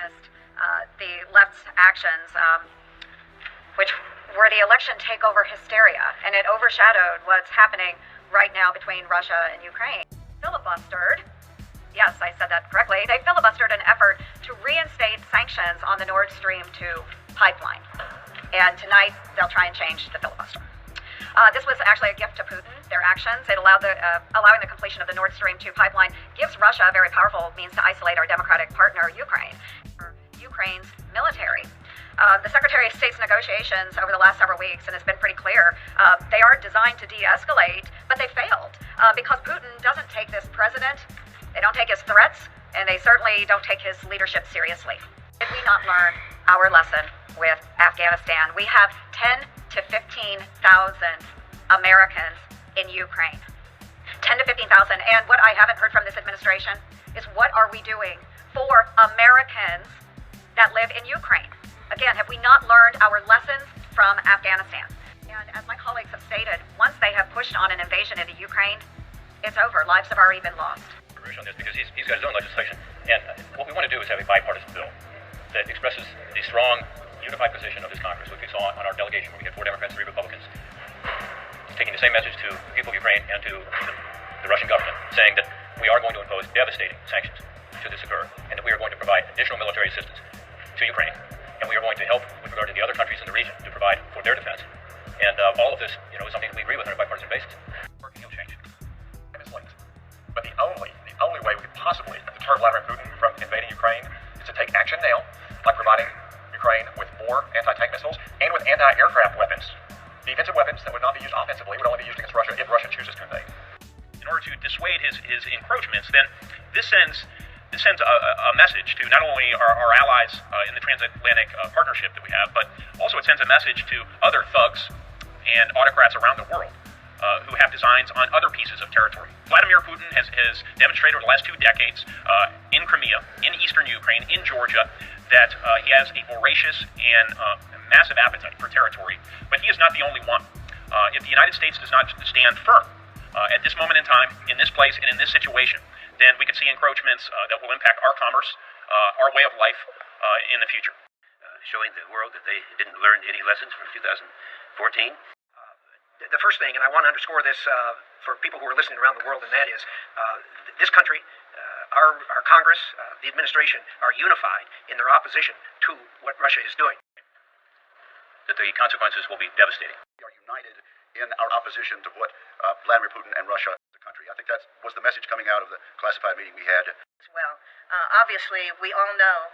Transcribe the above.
witnessed the left's actions, which were the election takeover hysteria, and it overshadowed what's happening right now between Russia and Ukraine. Filibustered, yes, I said that correctly, they filibustered an effort to reinstate sanctions on the Nord Stream 2 pipeline. And tonight, they'll try and change the filibuster. This was actually a gift to Putin, their actions. It allowing the completion of the Nord Stream 2 pipeline gives Russia a very powerful means to isolate our democratic partner, Ukraine. Ukraine's military. The Secretary of State's negotiations over the last several weeks, and it's been pretty clear, they are designed to de-escalate, but they failed because Putin doesn't take this president, they don't take his threats, and they certainly don't take his leadership seriously. Did we not learn our lesson with Afghanistan? We have 10 to 15,000 Americans in Ukraine. 10 to 15,000. And what I haven't heard from this administration is what are we doing for Americans that live in Ukraine? Again, have we not learned our lessons from Afghanistan? And as my colleagues have stated, once they have pushed on an invasion into Ukraine, it's over. Lives have already been lost. On this because he's got his own legislation. And what we want to do is have a bipartisan bill that expresses the strong, unified position of this Congress, which we saw on our delegation where we had 4 Democrats, 3 Republicans, taking the same message to the people of Ukraine and to the Russian government, saying that we are going to impose devastating sanctions should this occur, and that we are going to provide additional military assistance to Ukraine, and we are going to help with regard to the other countries in the region to provide for their defense. And all of this, is something that we agree with on a bipartisan basis. Working will change. And it's late. But the only way we could possibly deter Vladimir Putin from invading Ukraine is to take action now, like providing Ukraine with more anti-tank missiles and with anti-aircraft weapons. Defensive weapons that would not be used offensively would only be used against Russia if Russia chooses to invade. In order to dissuade his encroachments, then this sends a message to not only our allies in the transatlantic partnership that we have, but also it sends a message to other thugs and autocrats around the world who have designs on other pieces of territory. Vladimir Putin has demonstrated over the last 2 decades in Crimea, in eastern Ukraine, in Georgia, that he has a voracious and massive appetite for territory, but he is not the only one. If the United States does not stand firm at this moment in time, in this place, and in this situation, then we could see encroachments that will impact our commerce, our way of life in the future. Showing the world that they didn't learn any lessons from 2014. The first thing, and I want to underscore this for people who are listening around the world, and that is this country, our Congress, the administration, are unified in their opposition to what Russia is doing. That the consequences will be devastating. We are united in our opposition to what Vladimir Putin and Russia, the country. I think that was the message coming out of the classified meeting we had. Well, obviously, we all know